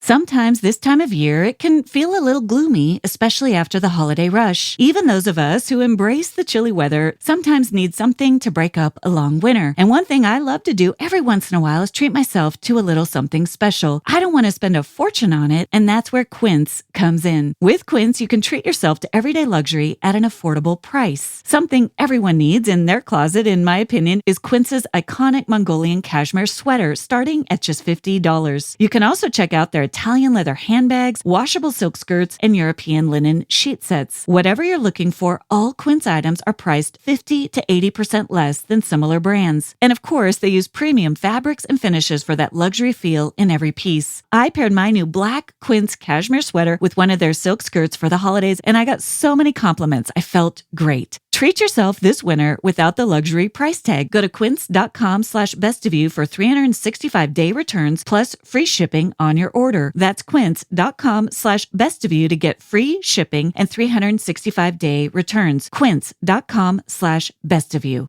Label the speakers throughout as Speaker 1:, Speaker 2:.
Speaker 1: Sometimes this time of year, it can feel a little gloomy, especially after the holiday rush. Even those of us who embrace the chilly weather sometimes need something to break up a long winter. And one thing I love to do every once in a while is treat myself to a little something special. I don't want to spend a fortune on it, and that's where Quince comes in. With Quince, you can treat yourself to everyday luxury at an affordable price. Something everyone needs in their closet, in my opinion, is Quince's iconic Mongolian cashmere sweater, starting at just $50. You can also check out their Italian leather handbags, washable silk skirts, and European linen sheet sets. Whatever you're looking for, all Quince items are priced 50 to 80% less than similar brands. And of course, they use premium fabrics and finishes for that luxury feel in every piece. I paired my new black Quince cashmere sweater with one of their silk skirts for the holidays, and I got so many compliments. I felt great. Treat yourself this winter without the luxury price tag. Go to quince.com/bestofyou for 365-day returns plus free shipping on your order. That's quince.com/bestofyou to get free shipping and 365-day returns. Quince.com/bestofyou.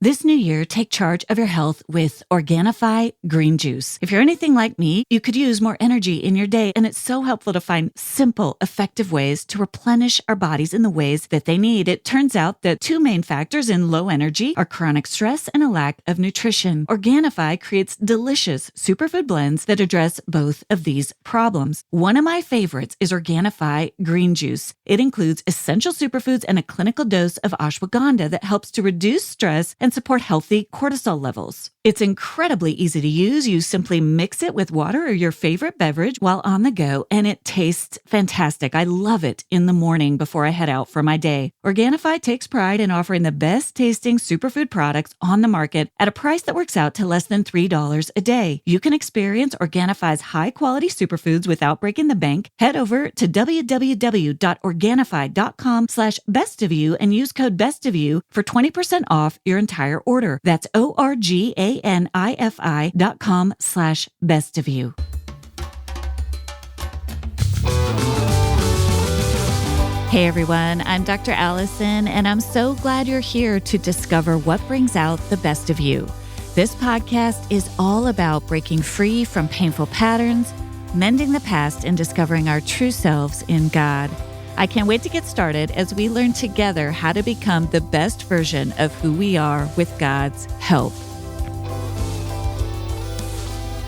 Speaker 1: This new year, take charge of your health with Organifi Green Juice. If you're anything like me, you could use more energy in your day, and it's so helpful to find simple, effective ways to replenish our bodies in the ways that they need. It turns out that two main factors in low energy are chronic stress and a lack of nutrition. Organifi creates delicious superfood blends that address both of these problems. One of my favorites is Organifi Green Juice. It includes essential superfoods and a clinical dose of ashwagandha that helps to reduce stress and support healthy cortisol levels. It's incredibly easy to use. You simply mix it with water or your favorite beverage while on the go, and it tastes fantastic. I love it in the morning before I head out for my day. Organifi takes pride in offering the best tasting superfood products on the market at a price that works out to less than $3 a day. You can experience Organifi's high quality superfoods without breaking the bank. Head over to www.organifi.com/bestofyou and use code bestofyou for 20% off your entire order. That's ORGANIFI.com/bestofyou. Hey everyone, I'm Dr. Allison, and I'm so glad you're here to discover what brings out the best of you. This podcast is all about breaking free from painful patterns, mending the past, and discovering our true selves in God. I can't wait to get started as we learn together how to become the best version of who we are with God's help.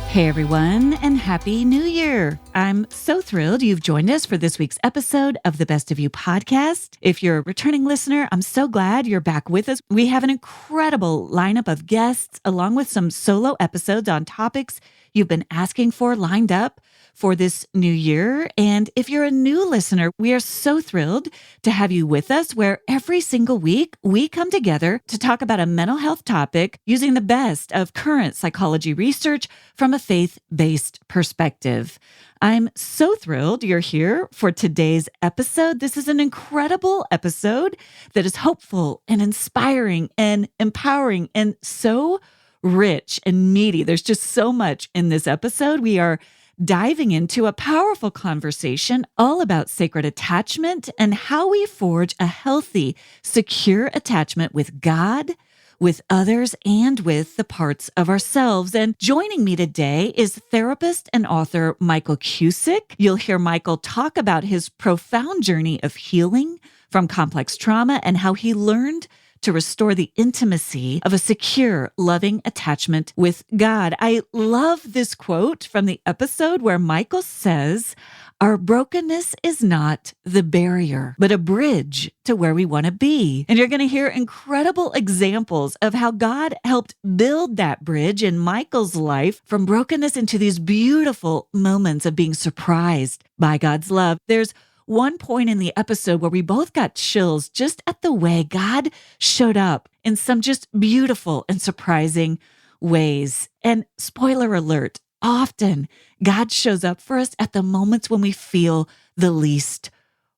Speaker 1: Hey everyone, and Happy New Year! I'm so thrilled you've joined us for this week's episode of the Best of You podcast. If you're a returning listener, I'm so glad you're back with us. We have an incredible lineup of guests, along with some solo episodes on topics you've been asking for lined up for this new year. And if you're a new listener, we are so thrilled to have you with us, where every single week we come together to talk about a mental health topic using the best of current psychology research from a faith-based perspective. I'm so thrilled you're here for today's episode. This is an incredible episode that is hopeful and inspiring and empowering and so rich and meaty. There's just so much in this episode. We are diving into a powerful conversation all about sacred attachment and how we forge a healthy, secure attachment with God, with others, and with the parts of ourselves. And joining me today is therapist and author Michael Cusick. You'll hear Michael talk about his profound journey of healing from complex trauma and how he learned to restore the intimacy of a secure, loving attachment with God. I love this quote from the episode where Michael says, "Our brokenness is not the barrier, but a bridge to where we want to be." And you're going to hear incredible examples of how God helped build that bridge in Michael's life from brokenness into these beautiful moments of being surprised by God's love. There's one point in the episode where we both got chills just at the way God showed up in some just beautiful and surprising ways. And spoiler alert, often God shows up for us at the moments when we feel the least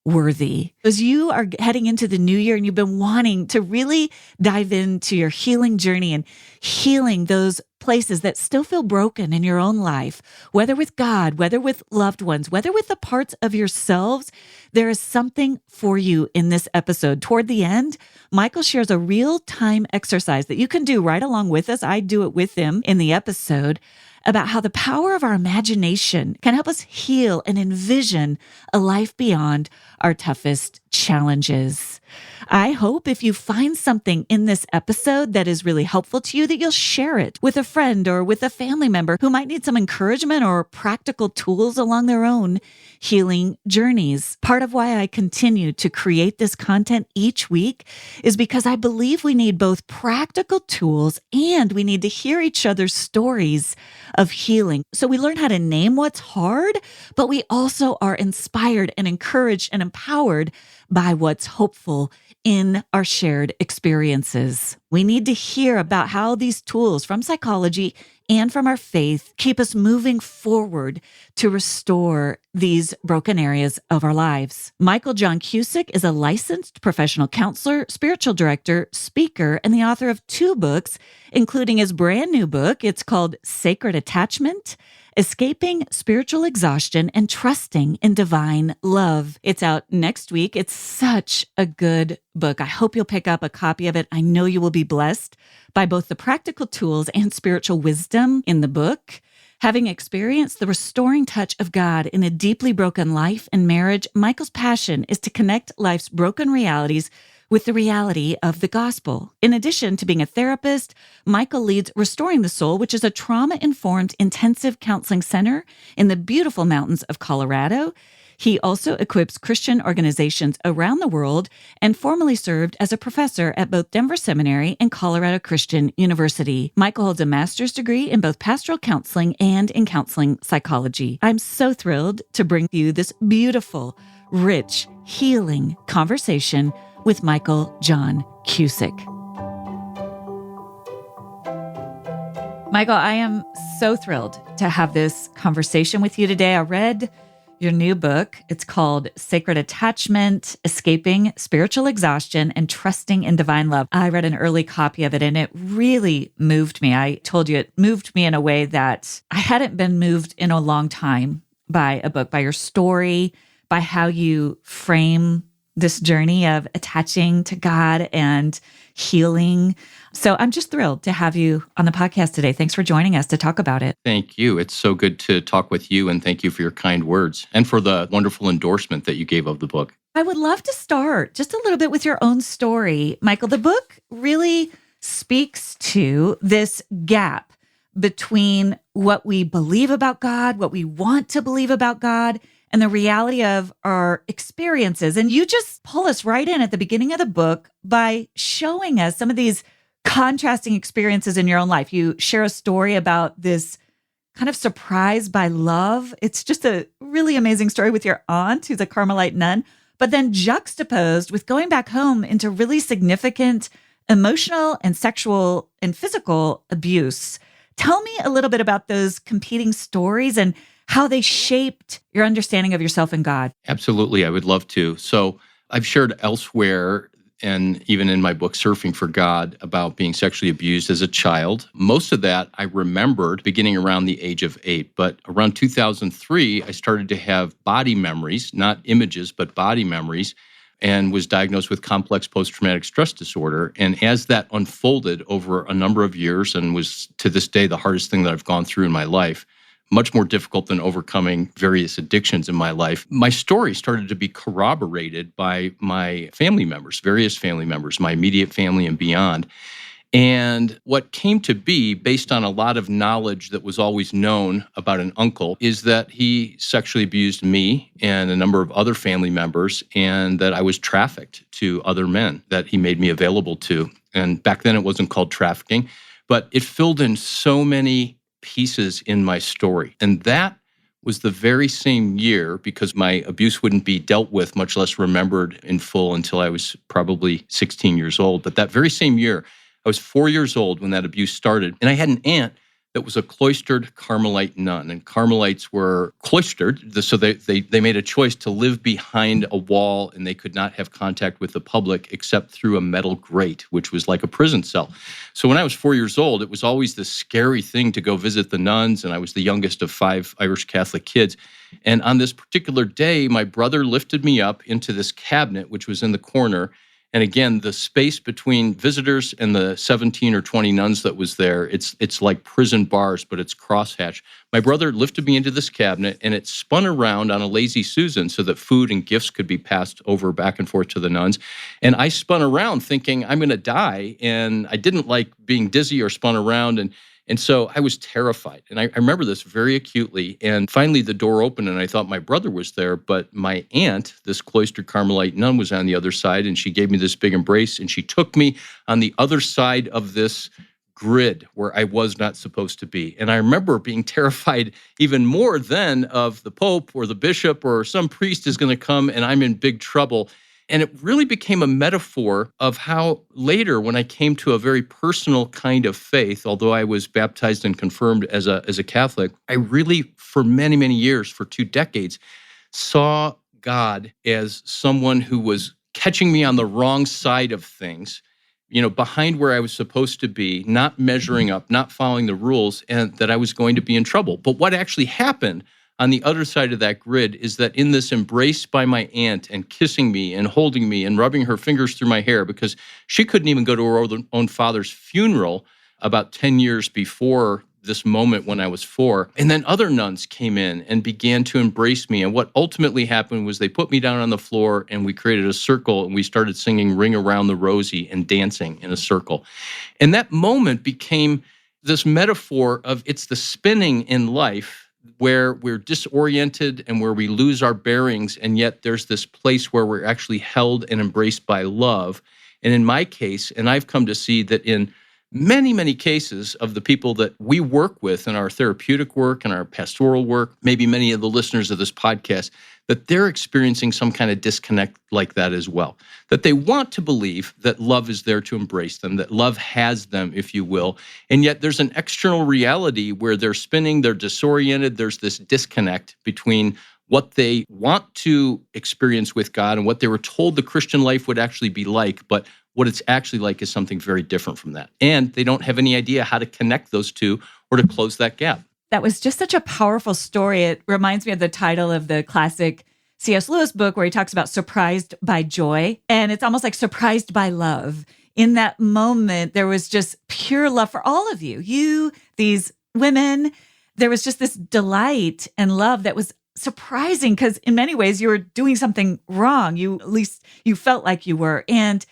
Speaker 1: worthy. As you are heading into the new year and you've been wanting to really dive into your healing journey and healing those places that still feel broken in your own life, whether with God, whether with loved ones, whether with the parts of yourselves, there is something for you in this episode. Toward the end, Michael shares a real-time exercise that you can do right along with us. I do it with him in the episode. about how the power of our imagination can help us heal and envision a life beyond our toughest challenges. I hope if you find something in this episode that is really helpful to you, that you'll share it with a friend or with a family member who might need some encouragement or practical tools along their own healing journeys. Part of why I continue to create this content each week is because I believe we need both practical tools and we need to hear each other's stories of healing. So we learn how to name what's hard, but we also are inspired and encouraged and empowered by what's hopeful in our shared experiences. We need to hear about how these tools from psychology and from our faith keep us moving forward to restore these broken areas of our lives. Michael John Cusick is a licensed professional counselor, spiritual director, speaker, and the author of 2 books, including his brand new book. It's called Sacred Attachment: Escaping Spiritual Exhaustion and Trusting in Divine Love. It's out next week. It's such a good book. I hope you'll pick up a copy of it. I know you will be blessed by both the practical tools and spiritual wisdom in the book. Having experienced the restoring touch of God in a deeply broken life and marriage, Michael's passion is to connect life's broken realities with the reality of the gospel. In addition to being a therapist, Michael leads Restoring the Soul, which is a trauma-informed intensive counseling center in the beautiful mountains of Colorado. He also equips Christian organizations around the world and formerly served as a professor at both Denver Seminary and Colorado Christian University. Michael holds a master's degree in both pastoral counseling and in counseling psychology. I'm so thrilled to bring you this beautiful, rich, healing conversation with Michael John Cusick. Michael, I am so thrilled to have this conversation with you today. I read your new book. It's called Sacred Attachment: Escaping Spiritual Exhaustion and Trusting in Divine Love. I read an early copy of it and it really moved me. I told you it moved me in a way that I hadn't been moved in a long time by a book, by your story, by how you frame this journey of attaching to God and healing. So I'm just thrilled to have you on the podcast today. Thanks for joining us to talk about it.
Speaker 2: Thank you. It's so good to talk with you, and thank you for your kind words and for the wonderful endorsement that you gave of the book.
Speaker 1: I would love to start just a little bit with your own story. Michael, the book really speaks to this gap between what we believe about God, what we want to believe about God, and the reality of our experiences. And you just pull us right in at the beginning of the book by showing us some of these contrasting experiences in your own life. You share a story about this kind of surprise by love. It's just a really amazing story with your aunt, who's a Carmelite nun, but then juxtaposed with going back home into really significant emotional and sexual and physical abuse. Tell me a little bit about those competing stories and how they shaped your understanding of yourself and God.
Speaker 2: Absolutely. I would love to. So I've shared elsewhere, and even in my book, Surfing for God, about being sexually abused as a child. Most of that I remembered beginning around the age of 8. But around 2003, I started to have body memories, not images, but body memories, and was diagnosed with complex post-traumatic stress disorder. And as that unfolded over a number of years, and was to this day the hardest thing that I've gone through in my life, much more difficult than overcoming various addictions in my life, my story started to be corroborated by my family members, various family members, my immediate family and beyond. And what came to be, based on a lot of knowledge that was always known about an uncle, is that he sexually abused me and a number of other family members, and that I was trafficked to other men that he made me available to. And back then it wasn't called trafficking, but it filled in so many pieces in my story. And that was the very same year, because my abuse wouldn't be dealt with, much less remembered in full, until I was probably 16 years old. But that very same year, I was 4 years old when that abuse started. And I had an aunt that was a cloistered Carmelite nun. And Carmelites were cloistered, so they made a choice to live behind a wall, and they could not have contact with the public except through a metal grate, which was like a prison cell. So when I was 4 years old, it was always this scary thing to go visit the nuns, and I was the youngest of 5 Irish Catholic kids. And on this particular day, my brother lifted me up into this cabinet, which was in the corner, And again, the space between visitors and the 17 or 20 nuns that was there, it's like prison bars, but it's crosshatch. My brother lifted me into this cabinet, and it spun around on a lazy Susan so that food and gifts could be passed over back and forth to the nuns. And I spun around thinking I'm going to die, and I didn't like being dizzy or spun around. And so I was terrified. And I remember this very acutely. And finally, the door opened, and I thought my brother was there. But my aunt, this cloistered Carmelite nun, was on the other side, and she gave me this big embrace. And she took me on the other side of this grid where I was not supposed to be. And I remember being terrified even more then of the Pope or the bishop or some priest is going to come and I'm in big trouble. And it really became a metaphor of how later, when I came to a very personal kind of faith, although I was baptized and confirmed as a Catholic, I really, for many, many years, for 2 decades, saw God as someone who was catching me on the wrong side of things, behind where I was supposed to be, not measuring up, not following the rules, and that I was going to be in trouble. But what actually happened on the other side of that grid is that in this embrace by my aunt and kissing me and holding me and rubbing her fingers through my hair, because she couldn't even go to her own father's funeral about 10 years before this moment when I was 4. And then other nuns came in and began to embrace me. And what ultimately happened was they put me down on the floor and we created a circle and we started singing Ring Around the Rosie and dancing in a circle. And that moment became this metaphor of it's the spinning in life where we're disoriented and where we lose our bearings, and yet there's this place where we're actually held and embraced by love. And in my case, and I've come to see that in many, many cases of the people that we work with in our therapeutic work and our pastoral work, maybe many of the listeners of this podcast, that they're experiencing some kind of disconnect like that as well. That they want to believe that love is there to embrace them, that love has them, if you will, and yet there's an external reality where they're spinning, they're disoriented, there's this disconnect between what they want to experience with God and what they were told the Christian life would actually be like, but what it's actually like is something very different from that. And they don't have any idea how to connect those two or to close that gap.
Speaker 1: That was just such a powerful story. It reminds me of the title of the classic C.S. Lewis book where he talks about surprised by joy. And it's almost like surprised by love. In that moment, there was just pure love for all of you. You, these women, there was just this delight and love that was surprising because in many ways you were doing something wrong. At least you felt like you were. And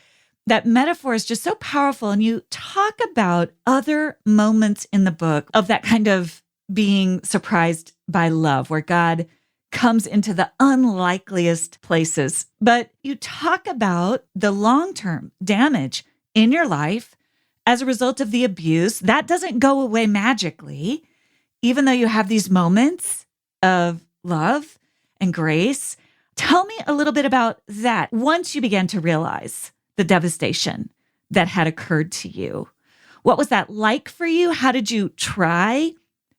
Speaker 1: that metaphor is just so powerful. And you talk about other moments in the book of that kind of being surprised by love, where God comes into the unlikeliest places. But you talk about the long-term damage in your life as a result of the abuse. That doesn't go away magically, even though you have these moments of love and grace. Tell me a little bit about that. Once you began to realize the devastation that had occurred to you, what was that like for you? How did you try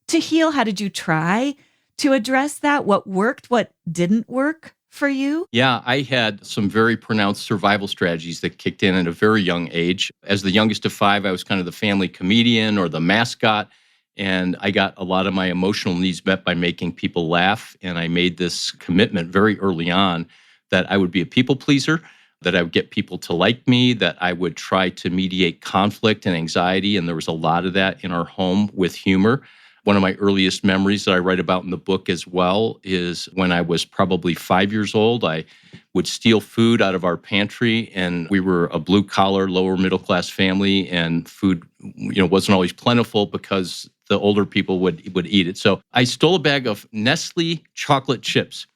Speaker 1: to heal? How did you try to address that? What worked? What didn't work for you?
Speaker 2: Yeah, I had some very pronounced survival strategies that kicked in at a very young age. As the youngest of 5, I was kind of the family comedian or the mascot. And I got a lot of my emotional needs met by making people laugh. And I made this commitment very early on that I would be a people pleaser, that I would get people to like me, that I would try to mediate conflict and anxiety. And there was a lot of that in our home with humor. One of my earliest memories that I write about in the book as well is when I was probably 5 years old. I would steal food out of our pantry, and we were a blue-collar, lower-middle-class family, and food, wasn't always plentiful because the older people would eat it. So I stole a bag of Nestle chocolate chips,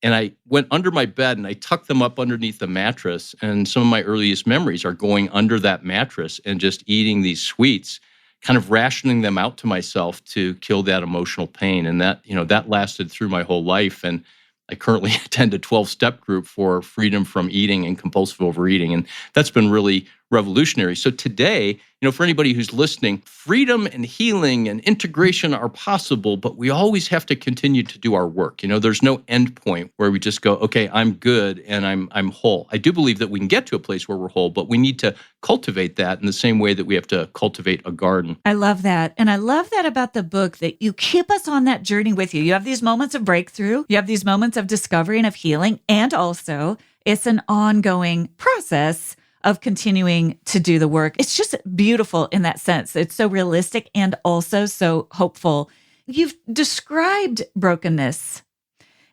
Speaker 2: and I went under my bed and I tucked them up underneath the mattress. And some of my earliest memories are going under that mattress and just eating these sweets, kind of rationing them out to myself to kill that emotional pain. And that lasted through my whole life. And I currently attend a 12-step group for freedom from eating and compulsive overeating. And that's been really revolutionary. So today, for anybody who's listening, freedom and healing and integration are possible, but we always have to continue to do our work. There's no end point where we just go, okay, I'm good and I'm whole. I do believe that we can get to a place where we're whole, but we need to cultivate that in the same way that we have to cultivate a garden.
Speaker 1: I love that. And I love that about the book, that you keep us on that journey with you. You have these moments of breakthrough, you have these moments of discovery and of healing, and also it's an ongoing process of continuing to do the work. It's just beautiful in that sense. It's so realistic and also so hopeful. You've described brokenness,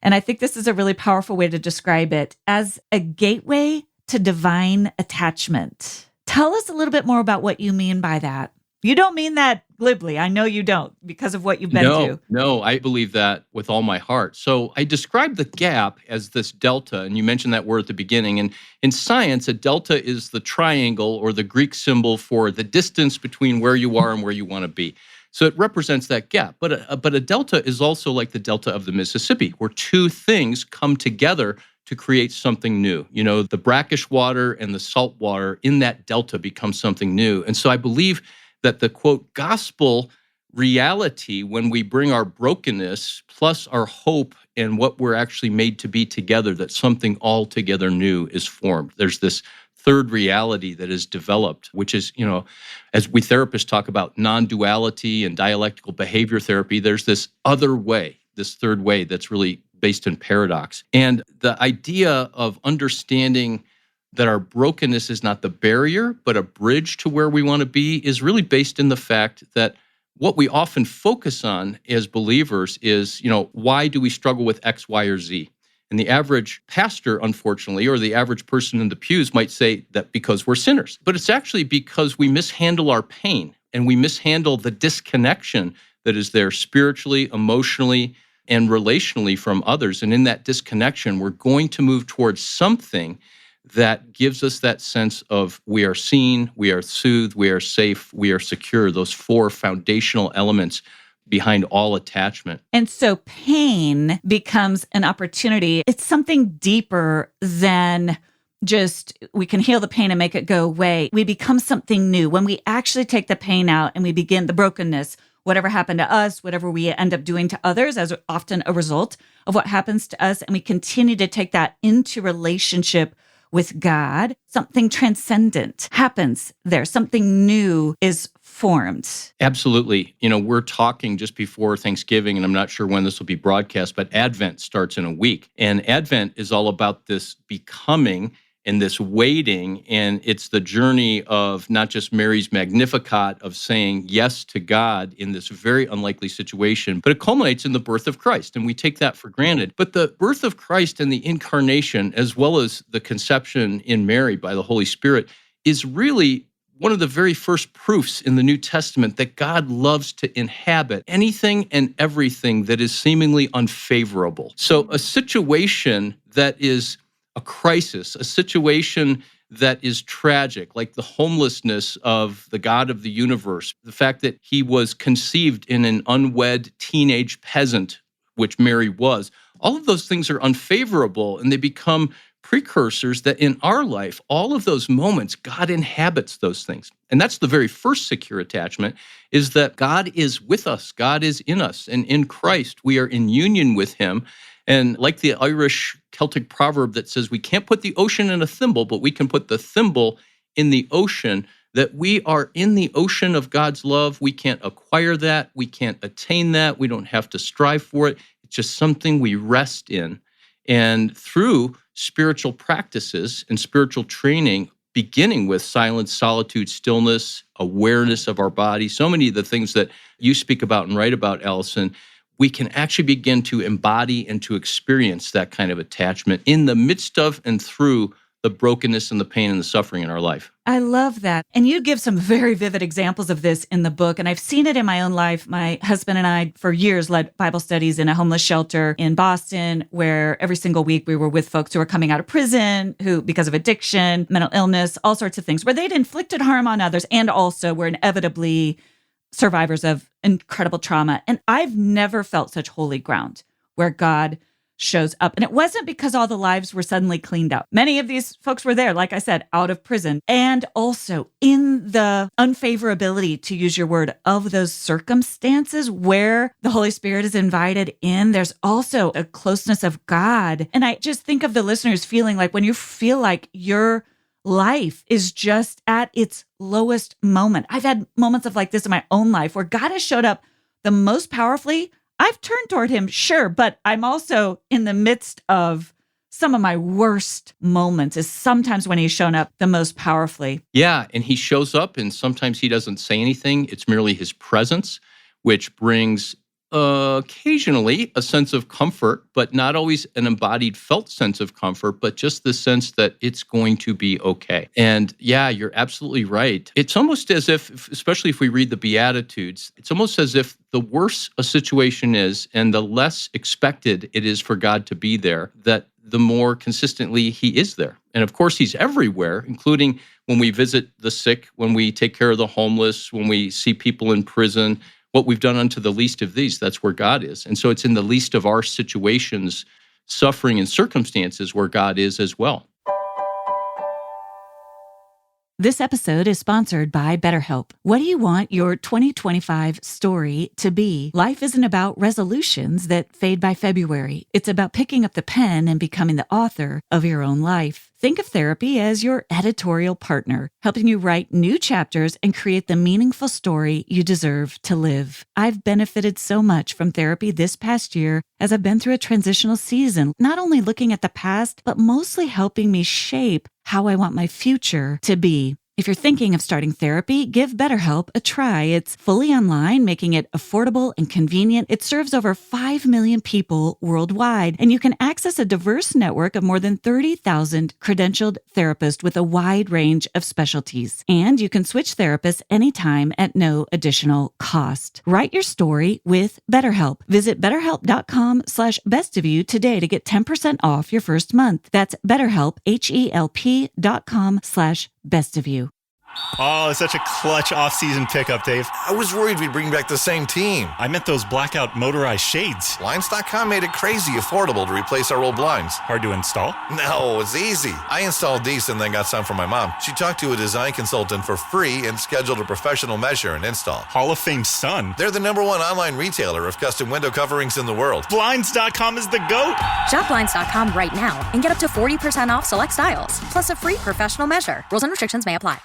Speaker 1: and I think this is a really powerful way to describe it, as a gateway to divine attachment. Tell us a little bit more about what you mean by that. You don't mean that glibly. I know you don't, because of what you've been through.
Speaker 2: No, I believe that with all my heart. So I describe the gap as this delta, and you mentioned that word at the beginning. And in science, a delta is the triangle or the Greek symbol for the distance between where you are and where you want to be. So it represents that gap. But a delta is also like the delta of the Mississippi, where two things come together to create something new. You know, the brackish water and the salt water in that delta become something new. And so I believe that the, quote, gospel reality, when we bring our brokenness plus our hope and what we're actually made to be together, that something altogether new is formed. There's this third reality that is developed, which is, you know, as we therapists talk about non-duality and dialectical behavior therapy, there's this other way, this third way that's really based in paradox. And the idea of understanding that our brokenness is not the barrier, but a bridge to where we want to be, is really based in the fact that what we often focus on as believers is, you know, why do we struggle with X, Y, or Z? And the average pastor, unfortunately, or the average person in the pews might say that because we're sinners. But it's actually because we mishandle our pain and we mishandle the disconnection that is there spiritually, emotionally, and relationally from others. And in that disconnection, we're going to move towards something that gives us that sense of we are seen, we are soothed, we are safe, we are secure, those four foundational elements behind all attachment.
Speaker 1: And so pain becomes an opportunity. It's something deeper than just we can heal the pain and make it go away. We become something new. When we actually take the pain out and we begin the brokenness, whatever happened to us, whatever we end up doing to others as often a result of what happens to us, and we continue to take that into relationship with God, something transcendent happens there. Something new is formed.
Speaker 2: Absolutely. You know, we're talking just before Thanksgiving, and I'm not sure when this will be broadcast, but Advent starts in a week. And Advent is all about this becoming and this waiting, and it's the journey of not just Mary's Magnificat of saying yes to God in this very unlikely situation, but it culminates in the birth of Christ, and we take that for granted. But the birth of Christ and the incarnation, as well as the conception in Mary by the Holy Spirit, is really one of the very first proofs in the New Testament that God loves to inhabit anything and everything that is seemingly unfavorable. So a situation that is a crisis, a situation that is tragic, like the homelessness of the God of the universe, the fact that he was conceived in an unwed teenage peasant, which Mary was, all of those things are unfavorable, and they become precursors that in our life, all of those moments, God inhabits those things. And that's the very first secure attachment, is that God is with us, God is in us, and in Christ, we are in union with him. And like the Irish Celtic proverb that says we can't put the ocean in a thimble, but we can put the thimble in the ocean, that we are in the ocean of God's love. We can't acquire that. We can't attain that. We don't have to strive for it. It's just something we rest in. And through spiritual practices and spiritual training, beginning with silence, solitude, stillness, awareness of our body, so many of the things that you speak about and write about, Allison, we can actually begin to embody and to experience that kind of attachment in the midst of and through the brokenness and the pain and the suffering in our life.
Speaker 1: I love that. And you give some very vivid examples of this in the book. And I've seen it in my own life. My husband and I, for years, led Bible studies in a homeless shelter in Boston, where every single week we were with folks who were coming out of prison, who, because of addiction, mental illness, all sorts of things, where they'd inflicted harm on others and also were inevitably survivors of incredible trauma. And I've never felt such holy ground where God shows up. And it wasn't because all the lives were suddenly cleaned up. Many of these folks were there, like I said, out of prison. And also in the unfavorability, to use your word, of those circumstances where the Holy Spirit is invited in, there's also a closeness of God. And I just think of the listeners feeling like when you feel like your life is just at its lowest moment. I've had moments of like this in my own life where God has showed up the most powerfully. I've turned toward him, sure, but I'm also in the midst of some of my worst moments is sometimes when he's shown up the most powerfully.
Speaker 2: Yeah, and he shows up and sometimes he doesn't say anything. It's merely his presence, which brings occasionally a sense of comfort, but not always an embodied felt sense of comfort, but just the sense that it's going to be okay. And yeah, you're absolutely right. It's almost as if, especially if we read the Beatitudes, it's almost as if the worse a situation is and the less expected it is for God to be there, that the more consistently he is there. And of course, he's everywhere, including when we visit the sick, when we take care of the homeless, when we see people in prison. What we've done unto the least of these, that's where God is. And so it's in the least of our situations, suffering, and circumstances where God is as well.
Speaker 1: This episode is sponsored by BetterHelp. What do you want your 2025 story to be? Life isn't about resolutions that fade by February. It's about picking up the pen and becoming the author of your own life. Think of therapy as your editorial partner, helping you write new chapters and create the meaningful story you deserve to live. I've benefited so much from therapy this past year as I've been through a transitional season, not only looking at the past, but mostly helping me shape how I want my future to be. If you're thinking of starting therapy, give BetterHelp a try. It's fully online, making it affordable and convenient. It serves over 5 million people worldwide, and you can access a diverse network of more than 30,000 credentialed therapists with a wide range of specialties. And you can switch therapists anytime at no additional cost. Write your story with BetterHelp. Visit BetterHelp.com/bestofyou today to get 10% off your first month. That's BetterHelp, HELP.com/bestofyou.
Speaker 3: Oh, it's such a clutch off-season pickup, Dave.
Speaker 4: I was worried we'd bring back the same team.
Speaker 3: I meant those blackout motorized shades.
Speaker 4: Blinds.com made it crazy affordable to replace our old blinds.
Speaker 3: Hard to install?
Speaker 4: No, it's easy. I installed these and then got some for my mom. She talked to a design consultant for free and scheduled a professional measure and install.
Speaker 3: Hall of Fame son.
Speaker 4: They're the #1 online retailer of custom window coverings in the world.
Speaker 3: Blinds.com is the GOAT.
Speaker 5: Shop Blinds.com right now and get up to 40% off select styles, plus a free professional measure. Rules and restrictions may apply.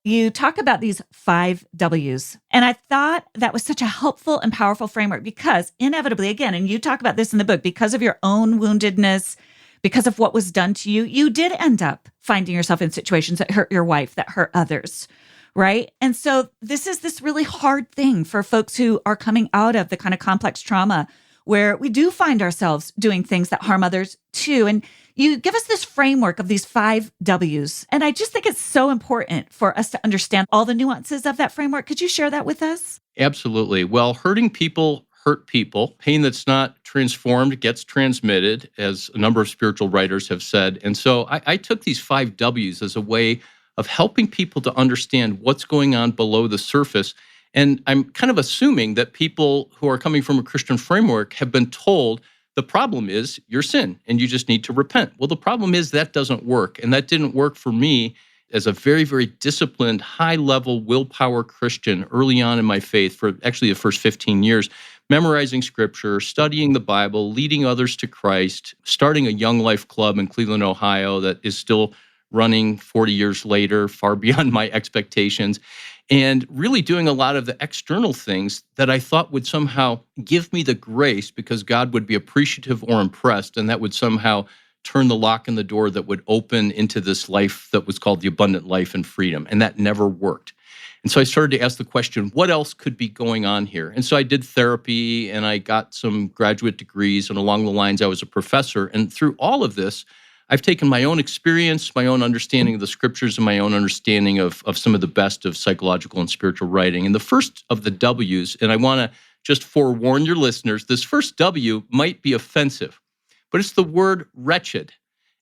Speaker 1: You talk about these 5 W's, and I thought that was such a helpful and powerful framework because inevitably, again, and you talk about this in the book, because of your own woundedness, because of what was done to you, you did end up finding yourself in situations that hurt your wife, that hurt others, right? And so this is this really hard thing for folks who are coming out of the kind of complex trauma where we do find ourselves doing things that harm others too. And you give us this framework of these 5 W's. And I just think it's so important for us to understand all the nuances of that framework. Could you share that with us?
Speaker 2: Absolutely. Well, hurting people hurt people. Pain that's not transformed gets transmitted, as a number of spiritual writers have said. And so I took these 5 W's as a way of helping people to understand what's going on below the surface. And I'm kind of assuming that people who are coming from a Christian framework have been told the problem is your sin and you just need to repent. Well, the problem is that doesn't work. And that didn't work for me as a very, very disciplined, high-level willpower Christian early on in my faith for actually the first 15 years, memorizing scripture, studying the Bible, leading others to Christ, starting a Young Life Club in Cleveland, Ohio that is still running 40 years later, far beyond my expectations, and really doing a lot of the external things that I thought would somehow give me the grace because God would be appreciative or impressed, and that would somehow turn the lock in the door that would open into this life that was called the abundant life and freedom, and that never worked. And so I started to ask the question, what else could be going on here? And so I did therapy, and I got some graduate degrees, and along the lines, I was a professor. And through all of this, I've taken my own experience, my own understanding of the scriptures, and my own understanding of some of the best of psychological and spiritual writing. And the first of the W's, and I want to just forewarn your listeners, this first W might be offensive, but it's the word wretched.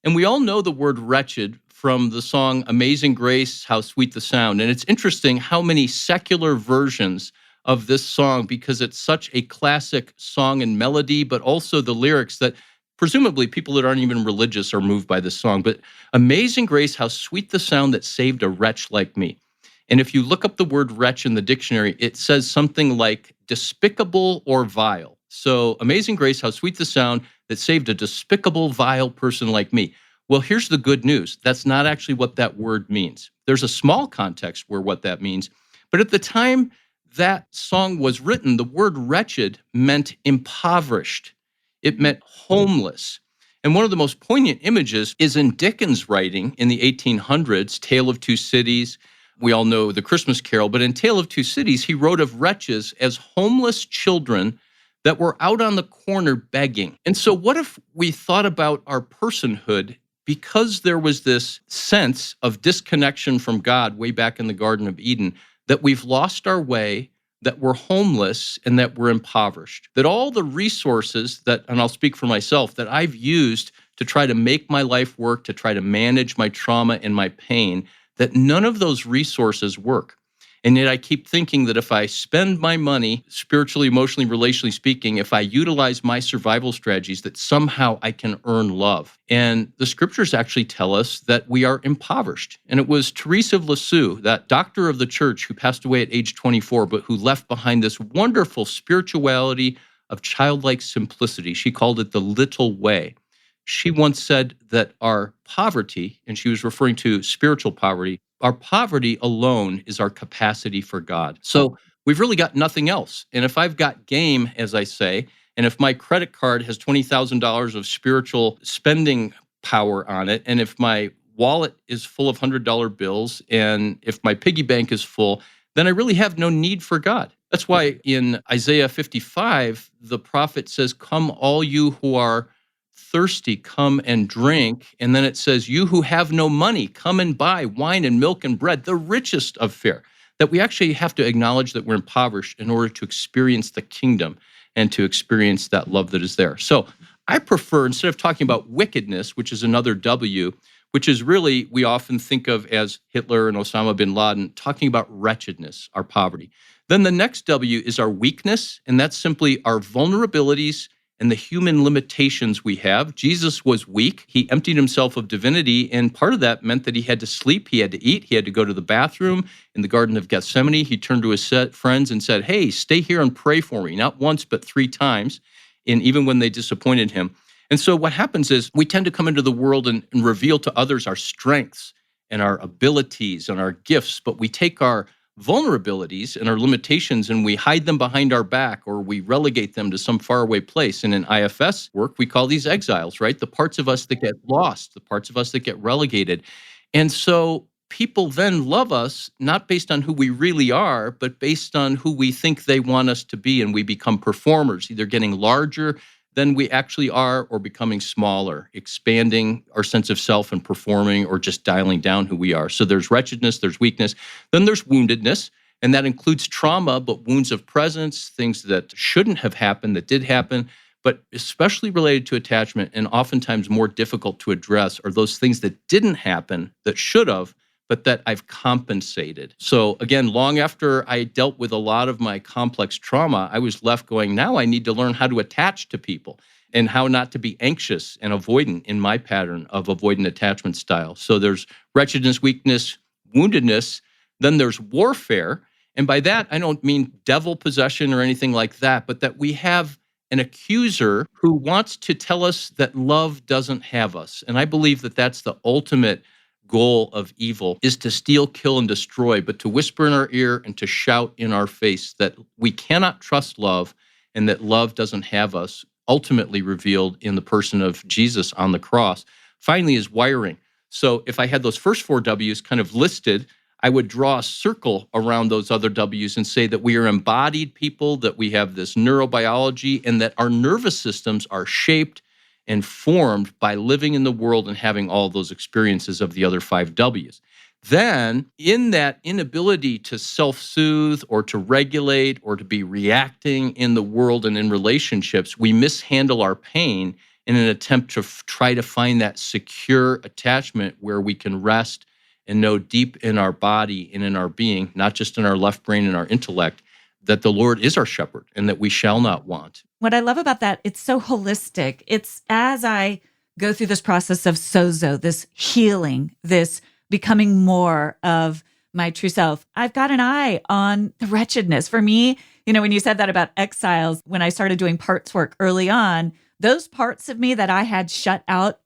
Speaker 2: And we all know the word wretched from the song Amazing Grace, How Sweet the Sound. And it's interesting how many secular versions of this song, because it's such a classic song and melody, but also the lyrics that presumably people that aren't even religious are moved by this song. But amazing grace, how sweet the sound that saved a wretch like me. And if you look up the word wretch in the dictionary, it says something like despicable or vile. So amazing grace, how sweet the sound that saved a despicable, vile person like me. Well, here's the good news. That's not actually what that word means. There's a small context where what that means. But at the time that song was written, the word wretched meant impoverished. It meant homeless. And one of the most poignant images is in Dickens' writing in the 1800s, Tale of Two Cities. We all know the Christmas Carol, but in Tale of Two Cities, he wrote of wretches as homeless children that were out on the corner begging. And so what if we thought about our personhood because there was this sense of disconnection from God way back in the Garden of Eden, that we've lost our way, that we're homeless, and that we're impoverished. That all the resources that, and I'll speak for myself, that I've used to try to make my life work, to try to manage my trauma and my pain, that none of those resources work. And yet I keep thinking that if I spend my money, spiritually, emotionally, relationally speaking, if I utilize my survival strategies, that somehow I can earn love. And the scriptures actually tell us that we are impoverished. And it was Teresa of Lisieux, that doctor of the church who passed away at age 24, but who left behind this wonderful spirituality of childlike simplicity. She called it the little way. She once said that our poverty, and she was referring to spiritual poverty, our poverty alone is our capacity for God. So we've really got nothing else. And if I've got game, as I say, and if my credit card has $20,000 of spiritual spending power on it, and if my wallet is full of $100 bills, and if my piggy bank is full, then I really have no need for God. That's why in Isaiah 55, the prophet says, "Come all you who are thirsty, come and drink." And then it says, "You who have no money, come and buy wine and milk and bread, the richest of fare." That we actually have to acknowledge that we're impoverished in order to experience the kingdom and to experience that love that is there. So I prefer, instead of talking about wickedness, which is another W, which is really, we often think of as Hitler and Osama bin Laden, talking about wretchedness, our poverty. Then the next W is our weakness, and that's simply our vulnerabilities and the human limitations we have. Jesus was weak. He emptied himself of divinity, and part of that meant that he had to sleep, he had to eat, he had to go to the bathroom. In the Garden of Gethsemane, he turned to his friends and said, "Hey, stay here and pray for me," not once, but 3 times, and even when they disappointed him. And so what happens is we tend to come into the world and reveal to others our strengths and our abilities and our gifts, but we take our vulnerabilities and our limitations and we hide them behind our back, or we relegate them to some faraway place. And in IFS work, we call these exiles, right? The parts of us that get lost, the parts of us that get relegated. And so people then love us, not based on who we really are, but based on who we think they want us to be. And we become performers, either getting larger than we actually are or becoming smaller, expanding our sense of self and performing, or just dialing down who we are. So there's wretchedness, there's weakness, then there's woundedness, and that includes trauma, but wounds of presence, things that shouldn't have happened that did happen, but especially related to attachment and oftentimes more difficult to address are those things that didn't happen that should have, but that I've compensated. So again, long after I dealt with a lot of my complex trauma, I was left going, now I need to learn how to attach to people and how not to be anxious and avoidant in my pattern of avoidant attachment style. So there's wretchedness, weakness, woundedness, then there's warfare. And by that, I don't mean devil possession or anything like that, but that we have an accuser who wants to tell us that love doesn't have us. And I believe that that's the ultimate goal of evil, is to steal, kill, and destroy, but to whisper in our ear and to shout in our face that we cannot trust love and that love doesn't have us, ultimately revealed in the person of Jesus on the cross. Finally is wiring. So if I had those first 4 W's kind of listed, I would draw a circle around those other W's and say that we are embodied people, that we have this neurobiology, and that our nervous systems are shaped and formed by living in the world and having all those experiences of the other 5 W's. Then, in that inability to self-soothe or to regulate or to be reacting in the world and in relationships, we mishandle our pain in an attempt to try to find that secure attachment where we can rest and know deep in our body and in our being, not just in our left brain and our intellect, that the Lord is our shepherd and that we shall not want.
Speaker 1: What I love about that, it's so holistic. It's as I go through this process of sozo, this healing, this becoming more of my true self, I've got an eye on the wretchedness. For me, when you said that about exiles, when I started doing parts work early on, those parts of me that I had shut out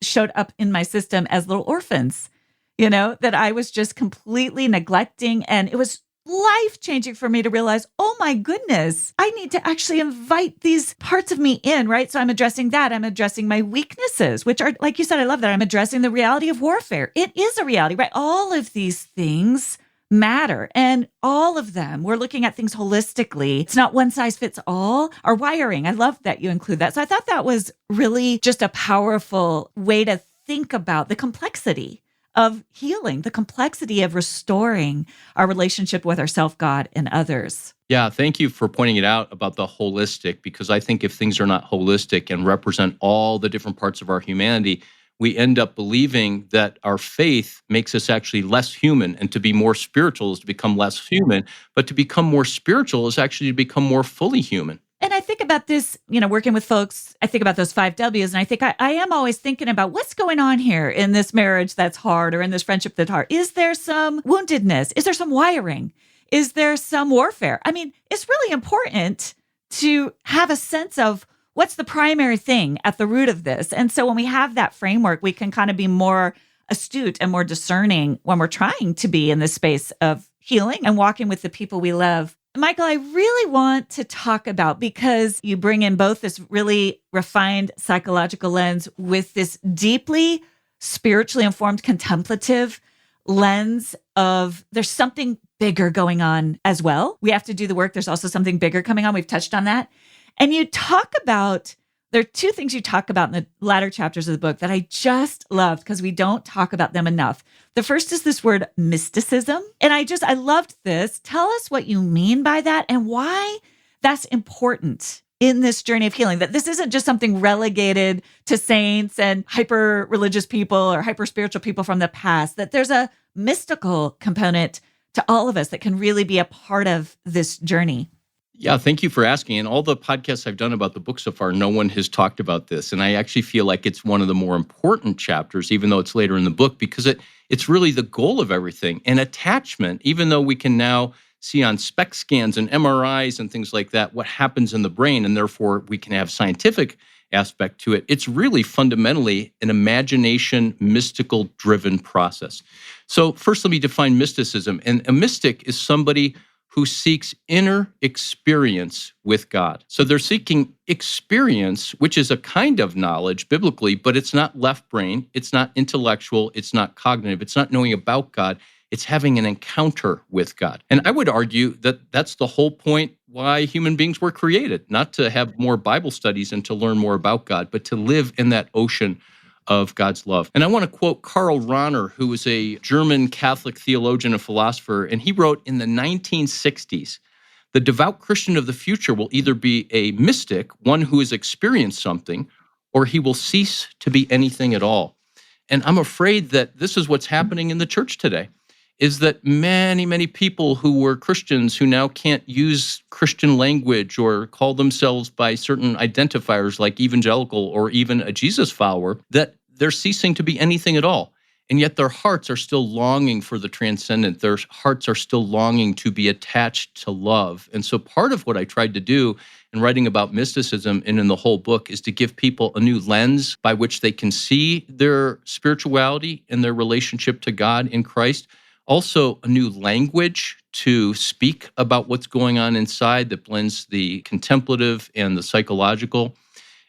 Speaker 1: showed up in my system as little orphans, that I was just completely neglecting. And it was life-changing for me to realize, oh my goodness, I need to actually invite these parts of me in, right? So I'm addressing that. I'm addressing my weaknesses, which are, like you said, I love that. I'm addressing the reality of warfare. It is a reality, right? All of these things matter. And all of them, we're looking at things holistically. It's not one size fits all. Our wiring, I love that you include that. So I thought that was really just a powerful way to think about the complexity of healing, the complexity of restoring our relationship with ourself, God, and others.
Speaker 2: Yeah, thank you for pointing it out about the holistic, because I think if things are not holistic and represent all the different parts of our humanity, we end up believing that our faith makes us actually less human, and to be more spiritual is to become less human, but to become more spiritual is actually to become more fully human.
Speaker 1: And I think about this, working with folks, I think about those 5 W's, and I think I am always thinking about what's going on here in this marriage that's hard or in this friendship that's hard. Is there some woundedness? Is there some wiring? Is there some warfare? I mean, it's really important to have a sense of what's the primary thing at the root of this. And so when we have that framework, we can kind of be more astute and more discerning when we're trying to be in this space of healing and walking with the people we love. Michael, I really want to talk about, because you bring in both this really refined psychological lens with this deeply spiritually informed contemplative lens of there's something bigger going on as well. We have to do the work. There's also something bigger coming on. We've touched on that. And you talk about, there are 2 things you talk about in the latter chapters of the book that I just loved because we don't talk about them enough. The first is this word mysticism. And I loved this. Tell us what you mean by that and why that's important in this journey of healing, that this isn't just something relegated to saints and hyper religious people or hyper spiritual people from the past, that there's a mystical component to all of us that can really be a part of this journey.
Speaker 2: Yeah, thank you for asking. In all the podcasts I've done about the book so far, no one has talked about this. And I actually feel like it's one of the more important chapters, even though it's later in the book, because it's really the goal of everything. And attachment, even though we can now see on SPECT scans and MRIs and things like that what happens in the brain, and therefore we can have scientific aspect to it, it's really fundamentally an imagination, mystical-driven process. So first, let me define mysticism. And a mystic is somebody who seeks inner experience with God. So they're seeking experience, which is a kind of knowledge biblically, but it's not left brain, it's not intellectual, it's not cognitive, it's not knowing about God, it's having an encounter with God. And I would argue that that's the whole point why human beings were created, not to have more Bible studies and to learn more about God, but to live in that ocean of God's love. And I want to quote Karl Rahner, who was a German Catholic theologian and philosopher, and he wrote in the 1960s, "The devout Christian of the future will either be a mystic, one who has experienced something, or he will cease to be anything at all." And I'm afraid that this is what's happening in the church today, is that many, many people who were Christians who now can't use Christian language or call themselves by certain identifiers like evangelical or even a Jesus follower, that they're ceasing to be anything at all. And yet their hearts are still longing for the transcendent. Their hearts are still longing to be attached to love. And so part of what I tried to do in writing about mysticism and in the whole book is to give people a new lens by which they can see their spirituality and their relationship to God in Christ. Also, a new language to speak about what's going on inside that blends the contemplative and the psychological.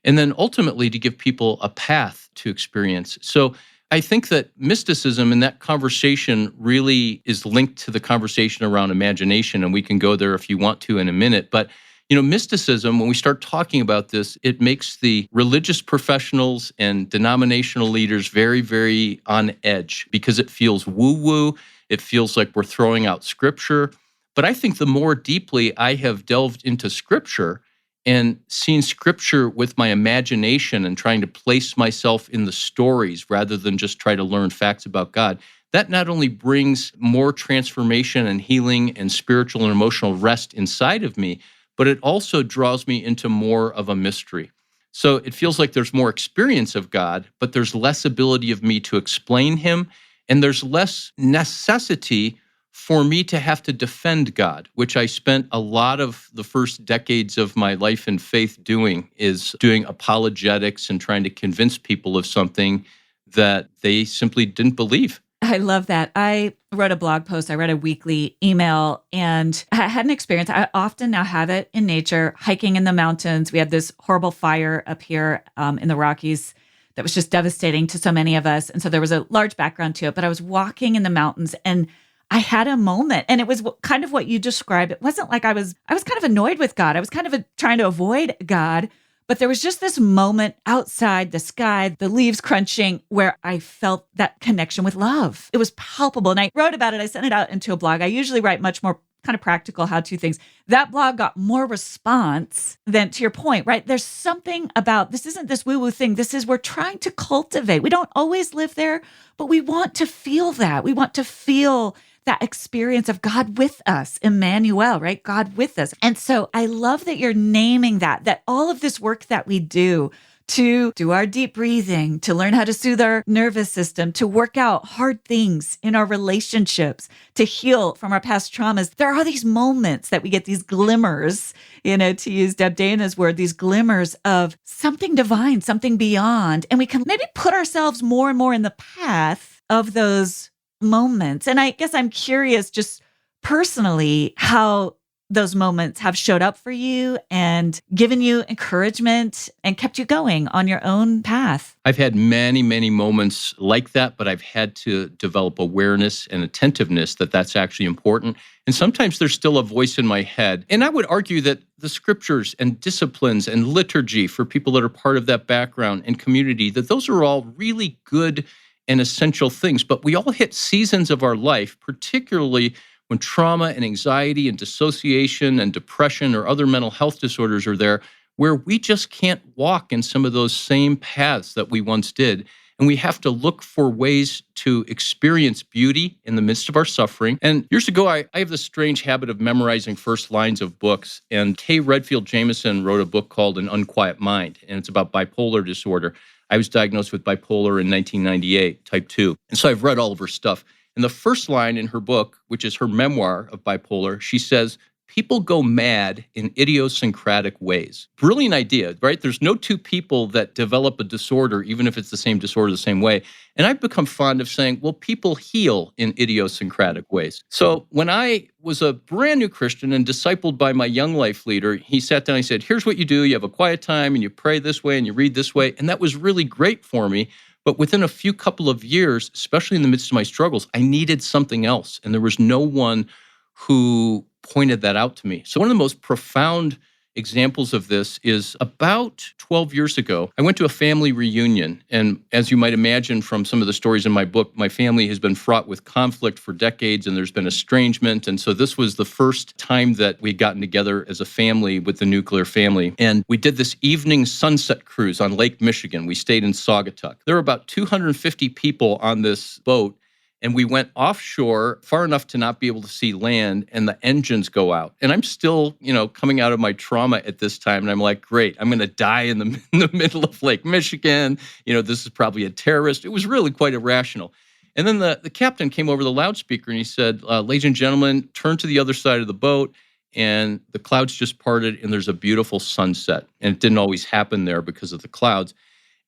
Speaker 2: And then ultimately to give people a path to experience. So I think that mysticism in that conversation really is linked to the conversation around imagination, and we can go there if you want to in a minute. But mysticism, when we start talking about this, it makes the religious professionals and denominational leaders very, very on edge because it feels woo-woo. It feels like we're throwing out scripture. But I think the more deeply I have delved into scripture and seen scripture with my imagination and trying to place myself in the stories rather than just try to learn facts about God, that not only brings more transformation and healing and spiritual and emotional rest inside of me, but it also draws me into more of a mystery. So it feels like there's more experience of God, but there's less ability of me to explain him, and there's less necessity for me to have to defend God, which I spent a lot of the first decades of my life in faith doing, is doing apologetics and trying to convince people of something that they simply didn't believe.
Speaker 1: I love that. I wrote a blog post, I read a weekly email, and I had an experience. I often now have it in nature, hiking in the mountains. We had this horrible fire up here in the Rockies that was just devastating to so many of us. And so there was a large background to it, but I was walking in the mountains and I had a moment, and it was kind of what you described. It wasn't like I was kind of annoyed with God. I was kind of trying to avoid God, but there was just this moment outside, the sky, the leaves crunching, where I felt that connection with love. It was palpable. And I wrote about it. I sent it out into a blog. I usually write much more kind of practical how-to things. That blog got more response than, to your point, right? There's something about, this isn't this woo-woo thing. This is, we're trying to cultivate. We don't always live there, but we want to feel that. We want to feel that experience of God with us, Emmanuel, right? God with us. And so I love that you're naming that all of this work that we do to do our deep breathing, to learn how to soothe our nervous system, to work out hard things in our relationships, to heal from our past traumas. There are these moments that we get these glimmers, to use Deb Dana's word, these glimmers of something divine, something beyond. And we can maybe put ourselves more and more in the path of those moments. And I guess I'm curious just personally how those moments have showed up for you and given you encouragement and kept you going on your own path.
Speaker 2: I've had many, many moments like that, but I've had to develop awareness and attentiveness that that's actually important. And sometimes there's still a voice in my head. And I would argue that the scriptures and disciplines and liturgy for people that are part of that background and community, that those are all really good and essential things. But we all hit seasons of our life, particularly when trauma and anxiety and dissociation and depression or other mental health disorders are there, where we just can't walk in some of those same paths that we once did. And we have to look for ways to experience beauty in the midst of our suffering. And years ago, I have this strange habit of memorizing first lines of books. And Kay Redfield Jamison wrote a book called An Unquiet Mind, and it's about bipolar disorder. I was diagnosed with bipolar in 1998, type 2. And so I've read all of her stuff. And the first line in her book, which is her memoir of bipolar, she says, "People go mad in idiosyncratic ways." Brilliant idea, right? There's no two people that develop a disorder, even if it's the same disorder, the same way. And I've become fond of saying, well, people heal in idiosyncratic ways. So when I was a brand new Christian and discipled by my young life leader, he sat down and he said, here's what you do. You have a quiet time and you pray this way and you read this way. And that was really great for me. But within a few couple of years, especially in the midst of my struggles, I needed something else. And there was no one who pointed that out to me. So one of the most profound examples of this is about 12 years ago, I went to a family reunion. And as you might imagine from some of the stories in my book, my family has been fraught with conflict for decades and there's been estrangement. And so this was the first time that we'd gotten together as a family with the nuclear family. And we did this evening sunset cruise on Lake Michigan. We stayed in Saugatuck. There were about 250 people on this boat. And we went offshore far enough to not be able to see land, and the engines go out. And I'm still, coming out of my trauma at this time. And I'm like, great, I'm going to die in the middle of Lake Michigan. This is probably a terrorist. It was really quite irrational. And then the captain came over the loudspeaker and he said, ladies and gentlemen, turn to the other side of the boat. And the clouds just parted and there's a beautiful sunset. And it didn't always happen there because of the clouds.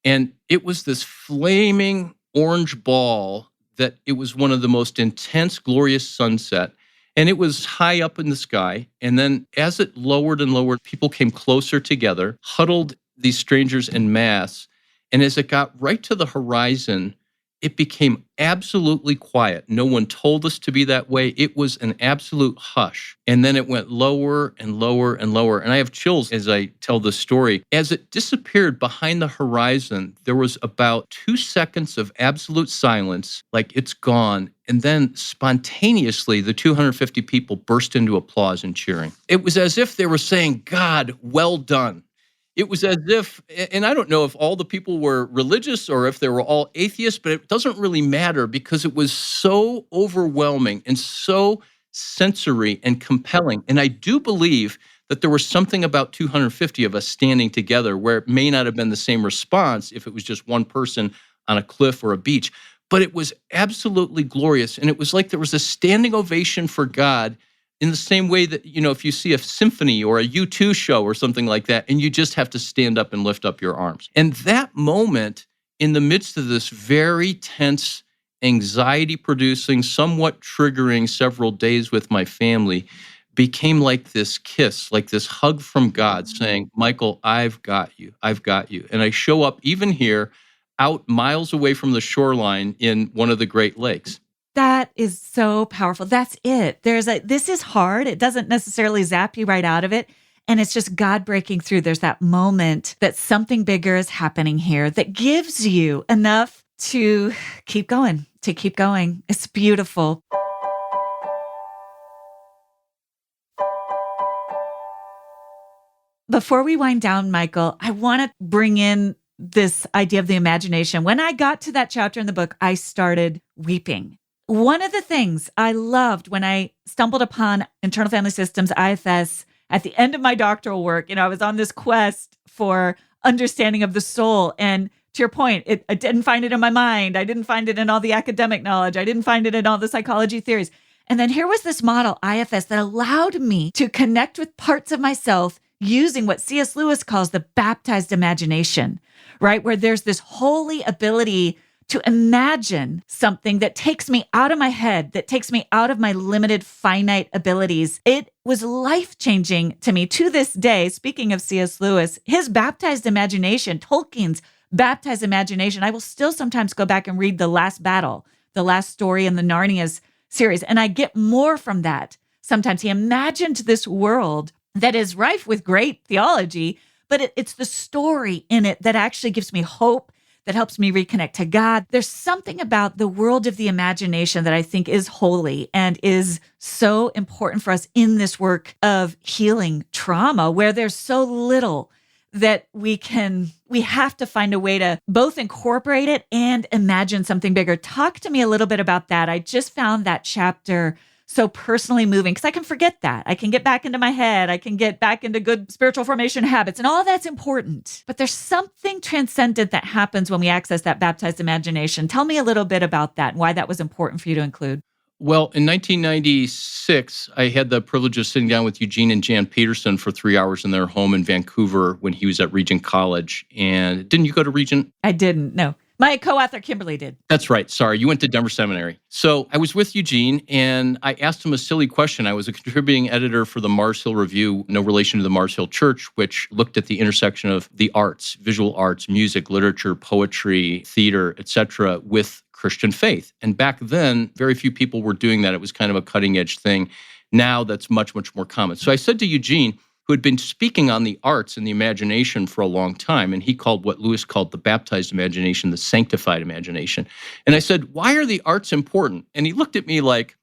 Speaker 2: And it was this flaming orange ball that it was one of the most intense, glorious sunset. And it was high up in the sky. And then as it lowered and lowered, people came closer together, huddled these strangers en masse. And as it got right to the horizon, it became absolutely quiet. No one told us to be that way. It was an absolute hush. And then it went lower and lower and lower. And I have chills as I tell this story. As it disappeared behind the horizon, there was about 2 seconds of absolute silence, like it's gone. And then spontaneously, the 250 people burst into applause and cheering. It was as if they were saying, God, well done. It was as if, and I don't know if all the people were religious or if they were all atheists, but it doesn't really matter because it was so overwhelming and so sensory and compelling. And I do believe that there was something about 250 of us standing together where it may not have been the same response if it was just one person on a cliff or a beach, but it was absolutely glorious. And it was like there was a standing ovation for God in the same way that, if you see a symphony or a U2 show or something like that, and you just have to stand up and lift up your arms. And that moment in the midst of this very tense anxiety-producing, somewhat triggering several days with my family became like this kiss, like this hug from God saying, Michael, I've got you. I've got you. And I show up even here out miles away from the shoreline in one of the Great Lakes.
Speaker 1: That is so powerful. That's it. This is hard. It doesn't necessarily zap you right out of it. And it's just God breaking through. There's that moment that something bigger is happening here that gives you enough to keep going, It's beautiful. Before we wind down, Michael, I want to bring in this idea of the imagination. When I got to that chapter in the book, I started weeping. One of the things I loved when I stumbled upon Internal Family Systems, IFS, at the end of my doctoral work, I was on this quest for understanding of the soul. And to your point, I didn't find it in my mind. I didn't find it in all the academic knowledge. I didn't find it in all the psychology theories. And then here was this model, IFS, that allowed me to connect with parts of myself using what C.S. Lewis calls the baptized imagination, right? Where there's this holy ability to imagine something that takes me out of my head, that takes me out of my limited, finite abilities. It was life-changing to me to this day. Speaking of C.S. Lewis, his baptized imagination, Tolkien's baptized imagination, I will still sometimes go back and read The Last Battle, the last story in the Narnia's series, and I get more from that. Sometimes he imagined this world that is rife with great theology, but it's the story in it that actually gives me hope, that helps me reconnect to God. There's something about the world of the imagination that I think is holy and is so important for us in this work of healing trauma, where there's so little that we have to find a way to both incorporate it and imagine something bigger. Talk to me a little bit about that. I just found that chapter so personally moving because I can forget that. I can get back into my head. I can get back into good spiritual formation habits, and all that's important. But there's something transcendent that happens when we access that baptized imagination. Tell me a little bit about that and why that was important for you to include.
Speaker 2: Well, in 1996, I had the privilege of sitting down with Eugene and Jan Peterson for 3 hours in their home in Vancouver when he was at Regent College. And didn't you go to Regent?
Speaker 1: I didn't, no. My co-author, Kimberly, did.
Speaker 2: That's right. Sorry. You went to Denver Seminary. So I was with Eugene and I asked him a silly question. I was a contributing editor for the Mars Hill Review, no relation to the Mars Hill Church, which looked at the intersection of the arts, visual arts, music, literature, poetry, theater, etc., with Christian faith. And back then, very few people were doing that. It was kind of a cutting edge thing. Now that's much, much more common. So I said to Eugene, who had been speaking on the arts and the imagination for a long time, and he called what Lewis called the baptized imagination, the sanctified imagination. And I said, why are the arts important? And he looked at me like,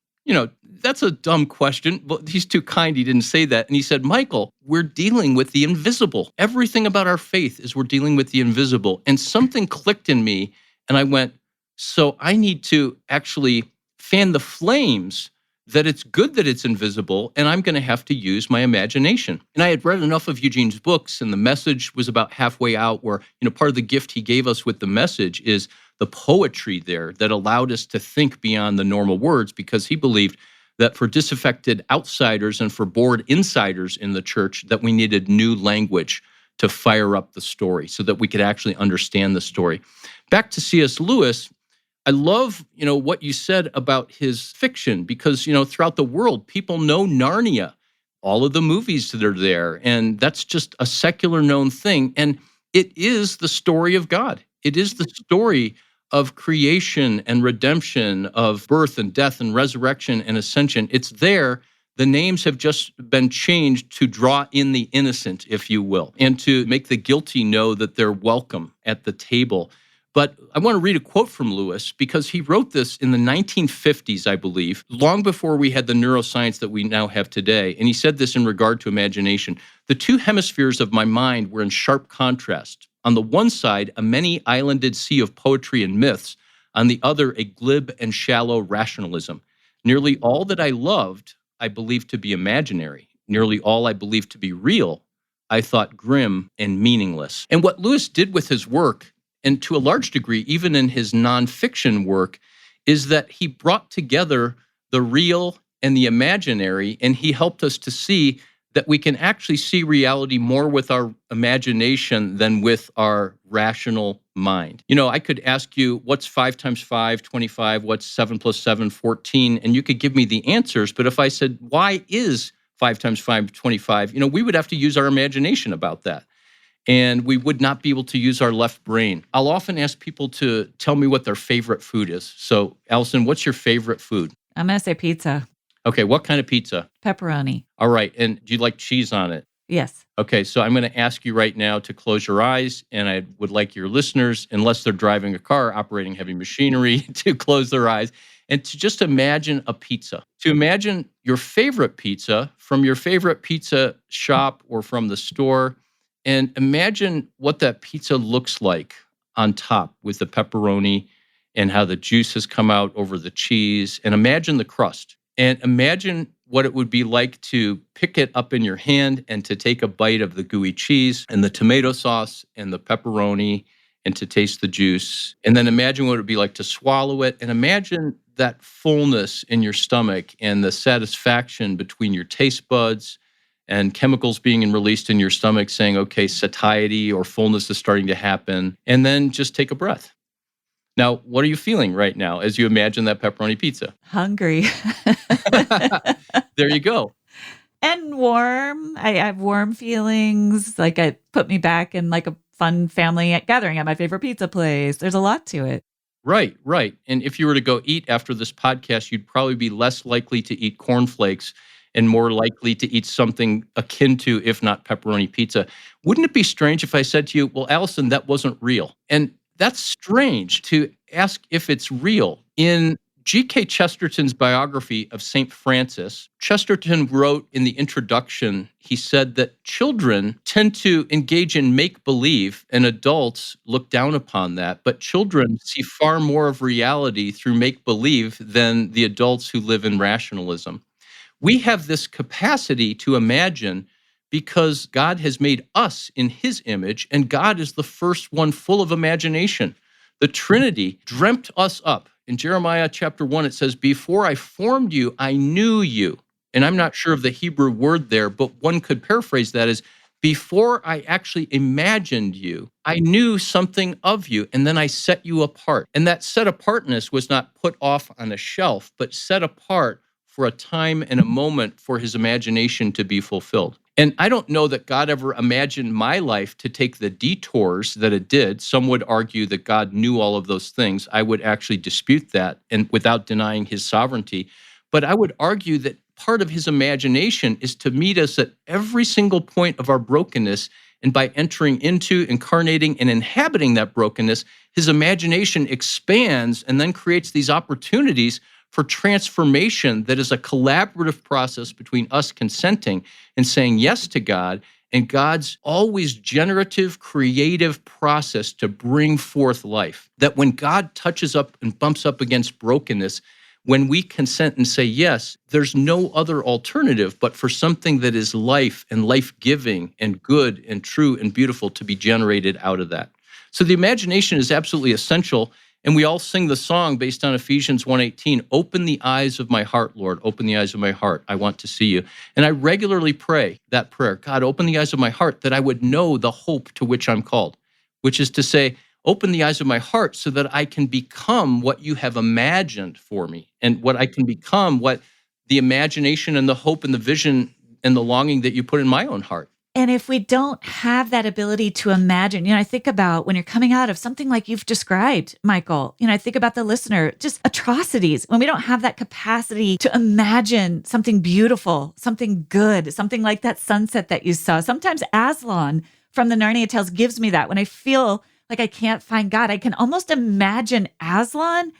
Speaker 2: that's a dumb question. Well, he's too kind. He didn't say that. And he said, Michael, we're dealing with the invisible. Everything about our faith is we're dealing with the invisible. And something clicked in me, and I went, so I need to actually fan the flames that it's good that it's invisible, and I'm going to have to use my imagination. And I had read enough of Eugene's books, and the message was about halfway out where, part of the gift he gave us with the message is the poetry there that allowed us to think beyond the normal words, because he believed that for disaffected outsiders and for bored insiders in the church, that we needed new language to fire up the story so that we could actually understand the story. Back to C.S. Lewis, I love, what you said about his fiction because, throughout the world, people know Narnia, all of the movies that are there, and that's just a secular known thing. And it is the story of God. It is the story of creation and redemption, of birth and death and resurrection and ascension. It's there. The names have just been changed to draw in the innocent, if you will, and to make the guilty know that they're welcome at the table. But I want to read a quote from Lewis because he wrote this in the 1950s, I believe, long before we had the neuroscience that we now have today. And he said this in regard to imagination. The two hemispheres of my mind were in sharp contrast. On the one side, a many-islanded sea of poetry and myths. On the other, a glib and shallow rationalism. Nearly all that I loved, I believed to be imaginary. Nearly all I believed to be real, I thought grim and meaningless. And what Lewis did with his work, and to a large degree, even in his nonfiction work, is that he brought together the real and the imaginary, and he helped us to see that we can actually see reality more with our imagination than with our rational mind. I could ask you, what's 5 times 5, 25, what's 7 plus 7, 14, and you could give me the answers. But if I said, why is 5 times 5, 25, we would have to use our imagination about that. And we would not be able to use our left brain. I'll often ask people to tell me what their favorite food is. So, Allison, what's your favorite food?
Speaker 1: I'm going to say pizza.
Speaker 2: Okay, what kind of pizza?
Speaker 1: Pepperoni.
Speaker 2: All right, and do you like cheese on it?
Speaker 1: Yes.
Speaker 2: Okay, so I'm going to ask you right now to close your eyes, and I would like your listeners, unless they're driving a car, operating heavy machinery, to close their eyes and to just imagine a pizza. To imagine your favorite pizza from your favorite pizza shop or from the store, and imagine what that pizza looks like on top with the pepperoni and how the juice has come out over the cheese, and imagine the crust. And imagine what it would be like to pick it up in your hand and to take a bite of the gooey cheese and the tomato sauce and the pepperoni and to taste the juice. And then imagine what it would be like to swallow it. And imagine that fullness in your stomach and the satisfaction between your taste buds and chemicals being released in your stomach saying, okay, satiety or fullness is starting to happen. And then just take a breath. Now, what are you feeling right now as you imagine that pepperoni pizza?
Speaker 1: Hungry.
Speaker 2: There you go.
Speaker 1: And warm. I have warm feelings. Like it put me back in like a fun family gathering at my favorite pizza place. There's a lot to it.
Speaker 2: Right, right. And if you were to go eat after this podcast, you'd probably be less likely to eat cornflakes and more likely to eat something akin to, if not pepperoni pizza. Wouldn't it be strange if I said to you, well, Allison, that wasn't real? And that's strange to ask if it's real. In G.K. Chesterton's biography of St. Francis, Chesterton wrote in the introduction, he said that children tend to engage in make-believe and adults look down upon that, but children see far more of reality through make-believe than the adults who live in rationalism. We have this capacity to imagine because God has made us in his image, and God is the first one full of imagination. The Trinity dreamt us up. In Jeremiah chapter 1, it says, before I formed you, I knew you. And I'm not sure of the Hebrew word there, but one could paraphrase that as, before I actually imagined you, I knew something of you, and then I set you apart. And that set apartness was not put off on a shelf, but set apart for a time and a moment for his imagination to be fulfilled. And I don't know that God ever imagined my life to take the detours that it did. Some would argue that God knew all of those things. I would actually dispute that, and without denying his sovereignty. But I would argue that part of his imagination is to meet us at every single point of our brokenness. And by entering into, incarnating, and inhabiting that brokenness, his imagination expands and then creates these opportunities for transformation that is a collaborative process between us consenting and saying yes to God and God's always generative, creative process to bring forth life. That when God touches up and bumps up against brokenness, when we consent and say yes, there's no other alternative but for something that is life and life-giving and good and true and beautiful to be generated out of that. So the imagination is absolutely essential. And we all sing the song based on Ephesians 1:18, open the eyes of my heart, Lord, open the eyes of my heart. I want to see you. And I regularly pray that prayer, God, open the eyes of my heart that I would know the hope to which I'm called, which is to say, open the eyes of my heart so that I can become what you have imagined for me and what I can become, what the imagination and the hope and the vision and the longing that you put in my own heart.
Speaker 1: And if we don't have that ability to imagine, I think about when you're coming out of something like you've described, Michael, I think about the listener, just atrocities. When we don't have that capacity to imagine something beautiful, something good, something like that sunset that you saw. Sometimes Aslan from the Narnia Tales gives me that. When I feel like I can't find God, I can almost imagine Aslan.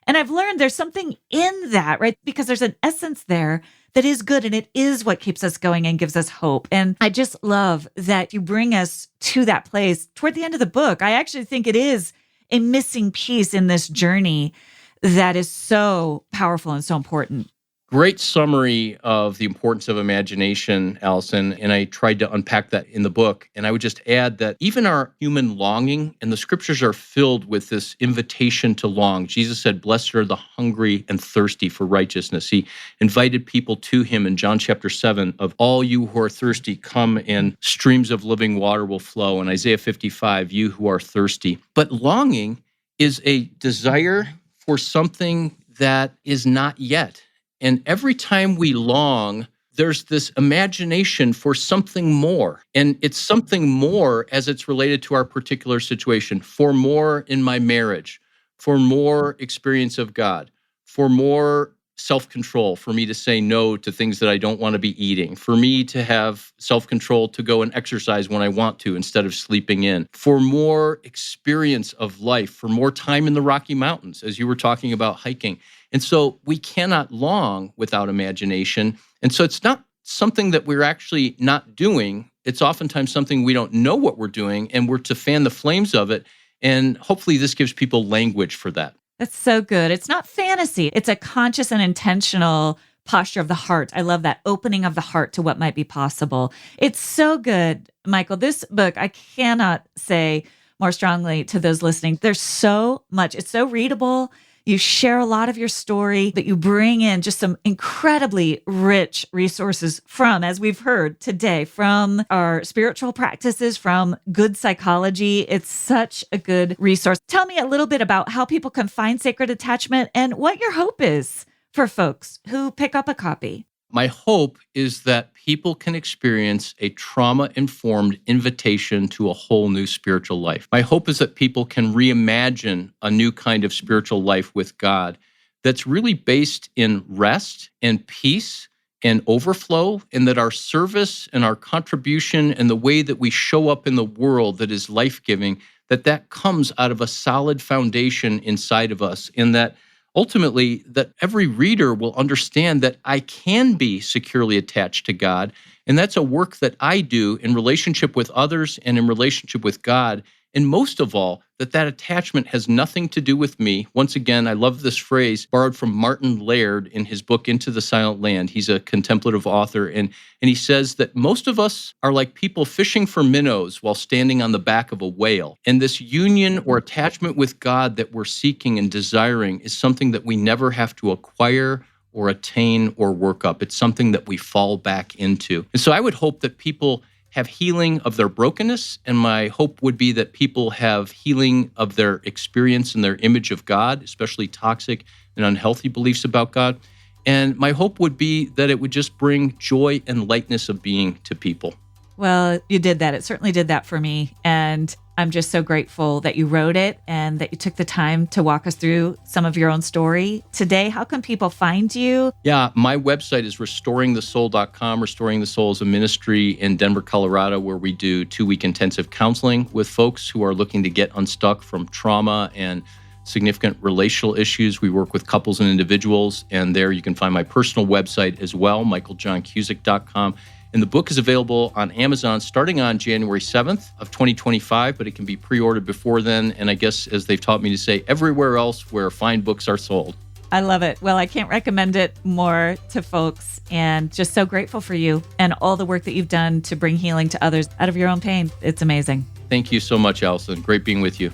Speaker 1: And I've learned there's something in that, right? Because there's an essence there that is good, and it is what keeps us going and gives us hope. And I just love that you bring us to that place toward the end of the book. I actually think it is a missing piece in this journey that is so powerful and so important.
Speaker 2: Great summary of the importance of imagination, Allison, and I tried to unpack that in the book. And I would just add that even our human longing, and the scriptures are filled with this invitation to long. Jesus said, "Blessed are the hungry and thirsty for righteousness." He invited people to him in John chapter 7 of all you who are thirsty, come and streams of living water will flow. In Isaiah 55, you who are thirsty. But longing is a desire for something that is not yet. And every time we long, there's this imagination for something more. And it's something more as it's related to our particular situation. For more in my marriage, for more experience of God, for more self-control, for me to say no to things that I don't want to be eating, for me to have self-control to go and exercise when I want to instead of sleeping in, for more experience of life, for more time in the Rocky Mountains, as you were talking about hiking. And so we cannot long without imagination. And so it's not something that we're actually not doing. It's oftentimes something we don't know what we're doing, and we're to fan the flames of it. And hopefully this gives people language for that.
Speaker 1: That's so good. It's not fantasy. It's a conscious and intentional posture of the heart. I love that opening of the heart to what might be possible. It's so good, Michael. This book, I cannot say more strongly to those listening. There's so much. It's so readable. You share a lot of your story, but you bring in just some incredibly rich resources from, as we've heard today, from our spiritual practices, from good psychology. It's such a good resource. Tell me a little bit about how people can find Sacred Attachment and what your hope is for folks who pick up a copy.
Speaker 2: My hope is that people can experience a trauma-informed invitation to a whole new spiritual life. My hope is that people can reimagine a new kind of spiritual life with God that's really based in rest and peace and overflow, and that our service and our contribution and the way that we show up in the world that is life-giving, that comes out of a solid foundation inside of us, and that ultimately, that every reader will understand that I can be securely attached to God. And that's a work that I do in relationship with others and in relationship with God. And most of all, that attachment has nothing to do with me. Once again, I love this phrase borrowed from Martin Laird in his book, Into the Silent Land. He's a contemplative author. And he says that most of us are like people fishing for minnows while standing on the back of a whale. And this union or attachment with God that we're seeking and desiring is something that we never have to acquire or attain or work up. It's something that we fall back into. And so I would hope that people have healing of their brokenness, and my hope would be that people have healing of their experience and their image of God, especially toxic and unhealthy beliefs about God. And my hope would be that it would just bring joy and lightness of being to people.
Speaker 1: Well, you did that. It certainly did that for me. And I'm just so grateful that you wrote it and that you took the time to walk us through some of your own story today. How can people find you?
Speaker 2: Yeah, my website is restoringthesoul.com. Restoring the Soul is a ministry in Denver, Colorado, where we do 2-week intensive counseling with folks who are looking to get unstuck from trauma and significant relational issues. We work with couples and individuals, and there you can find my personal website as well, michaeljohncusick.com. And the book is available on Amazon starting on January 7th of 2025, but it can be pre-ordered before then. And I guess, as they've taught me to say, everywhere else where fine books are sold.
Speaker 1: I love it. Well, I can't recommend it more to folks, and just so grateful for you and all the work that you've done to bring healing to others out of your own pain. It's amazing.
Speaker 2: Thank you so much, Allison. Great being with you.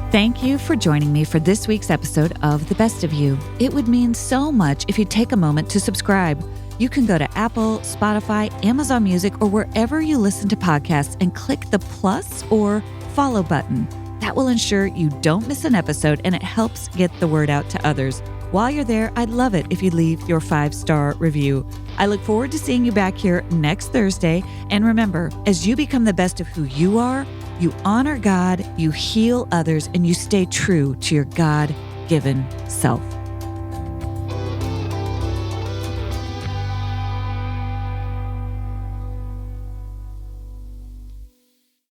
Speaker 1: Thank you for joining me for this week's episode of The Best of You. It would mean so much if you take a moment to subscribe. You can go to Apple, Spotify, Amazon Music, or wherever you listen to podcasts and click the plus or follow button. That will ensure you don't miss an episode, and it helps get the word out to others. While you're there, I'd love it if you leave your 5-star review. I look forward to seeing you back here next Thursday. And remember, as you become the best of who you are, you honor God, you heal others, and you stay true to your God-given self.